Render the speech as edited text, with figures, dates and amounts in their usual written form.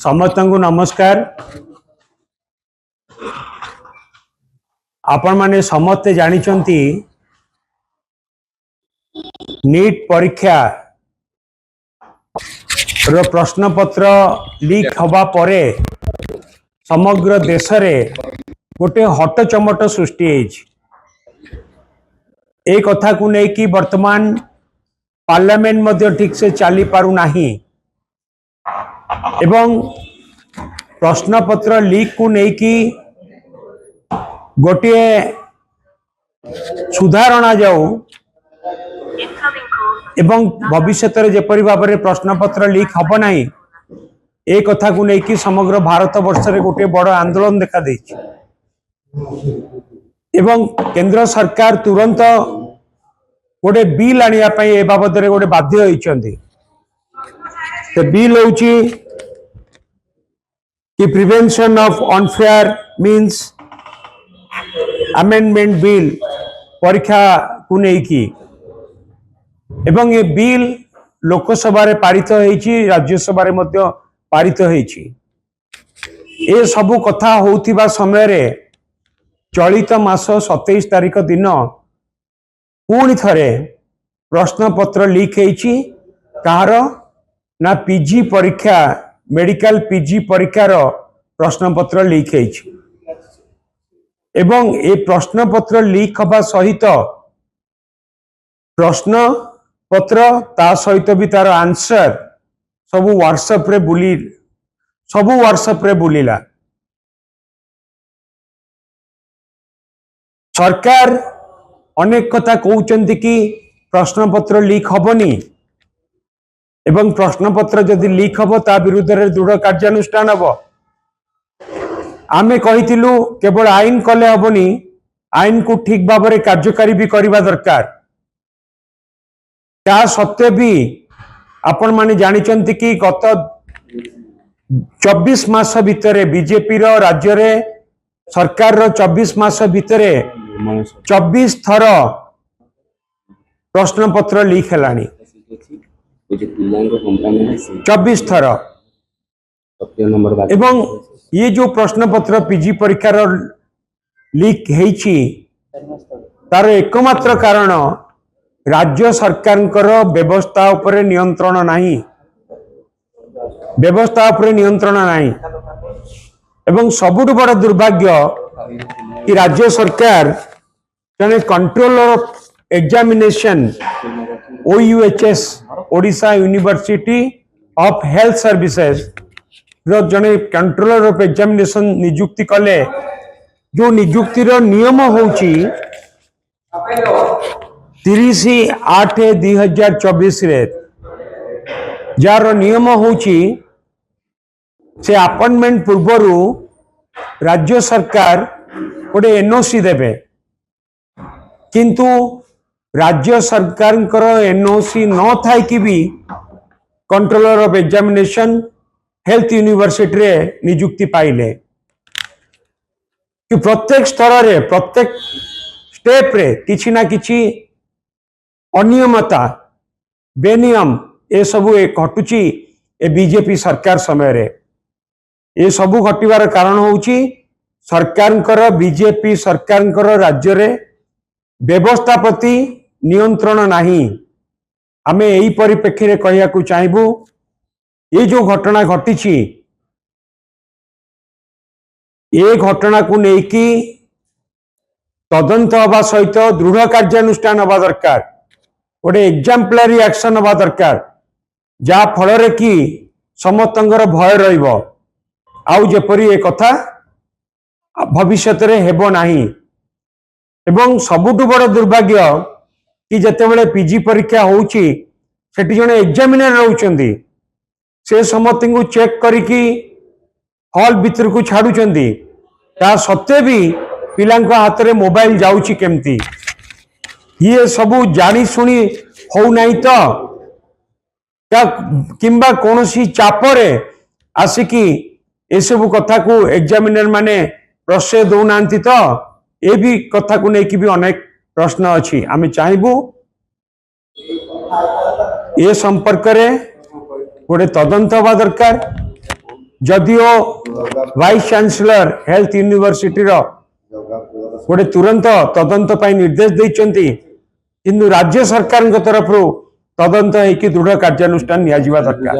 समस्त को नमस्कार। आपण माने समस्ते जानिचंती नीट परीक्षा रो प्रश्न पत्र लीक हवा परे समग्र देश रे गोटे हट चमट सृष्टि ए कथा को नहीं कि वर्तमान पार्लियामेंट मध्य ठीक से चली पारु नाही एवं प्रश्न पत्र लीक को नहीं कि गोटे सुधारणा जाऊ एवं भविष्य रे जेपरि भाव में प्रश्न पत्र लीक हब नहीं ए कथा को नहीं कि समग्र भारत वर्ष रे गोटे बड़ आंदोलन देखा देछि एवं केंद्र सरकार तुरंत गोटे बिल आनिया पई ए बाबद रे गोटे बाध्य होइचंती। तो बिल होउची कि prevention of unfair means amendment bill परीक्षा को नहीं की एवं ये बिल लोकसभा रे पारित होइची राज्यसभा रे मध्य पारित होइची। ए सबु कथा होउथिबा समय रे चलित मास 27 तारिख दिन पुणी थरे प्रश्न पत्र लीक होइची कार ना पीजी परीक्षा मेडिकल पीजी परीक्षार प्रश्न पत्र लीक होइची एवं ए प्रश्न पत्र लीक हवा सहित प्रश्न पत्र ता सहित भी तार आंसर सबु व्हाट्सएप रे बुलिला। सरकार अनेक कथा कहउचंती कि प्रश्न पत्र लीक हबनी एवं प्रश्न पत्र जदि लीक हब ता विरुद्ध रे दृढ़ कार्यानुष्ठान हब। आमे कहिथिलु केवल आईन कले हबनी आईन को ठीक भाव में कार्यकारी भी करबा दरकार। ता सत्य भी आपण माने जानिचंती कि गत 24 मास भितरे बीजेपी रो राज्य रे सरकार रो 24 मास भितरे 24 थर प्रश्न पत्र लीक हेलानी 24 थर एवं ये जो प्रश्न पत्र पीजी परीक्षा लीक हेची तार एकमात्र कारण राज्य सरकार व्यवस्था उपरे नियंत्रण नहीं एवं सबुठ बड़ दुर्भाग्य कि राज्य सरकार जने controller of examination OUHS Odisha university of health services जने कंट्रोलर ऑफ एग्जामिनेशन नियुक्ति कले जो नियुक्तिर नियम होउची 30/8/2024 रे जार नियम होउची से अपॉइंटमेंट पूर्वरु राज्य सरकार गोटे एनओसी देबे किंतु राज्य सरकार एनओसी न थाई कि भी controller of examination health university रे नियुक्ति पाइले कि प्रत्येक स्तर रे प्रत्येक स्टेप रे किछि ना किछि अनियमता बेनियम ए सबु घटुची ए बीजेपी सरकार समय रे ए सबु घटिबार कारण होउची सरकार बीजेपी सरकार राज्य रे व्यवस्था प्रति नियंत्रण नहीं। आमे एही परिप्रेक्षी रे कहिया को चाहबू ये जो घटना घटी ये घटना को लेकिन तदंत हवा सहित दृढ़ कार्यानुष्ठान हवा दरकार गोटे एग्जाम्पलरी एक्शन हवा दरकार जा फल कि समस्त भय रहिबो आउ जेपरी ए कथा भविष्य रे हेबो नाही। एवं सबुठ बड़ दुर्भाग्य कि जेतेबेले पीजी परीक्षा होउची सेठी जने एग्जामिनर रहउचंदी से समस्त को चेक करिकी हॉल भीतर को छाड़ुचंदी ता सत्य भी पिलांको हाथ रे मोबाइल जाउची केमती ये सबू जानी सुनी हो नहीं तो किंबा कोनोसी चापरे आसिकी ए सब कथा को एग्जामिनर माने प्रश्रय दौना तो ये भी कथा को लेकिन भी अनेक प्रश्न अच्छी आमे चाहबू ये संपर्क रे गोटे तदंत हवा दरकार जदिओ वाइस चांसलर हेल्थ यूनिवर्सिटी गोटे तुरंत तदंत पाई निर्देश देइचंती किंतु राज्य सरकार तरफ तदंत होगी दृढ़ कार्यानुष्ठान निया दरकार।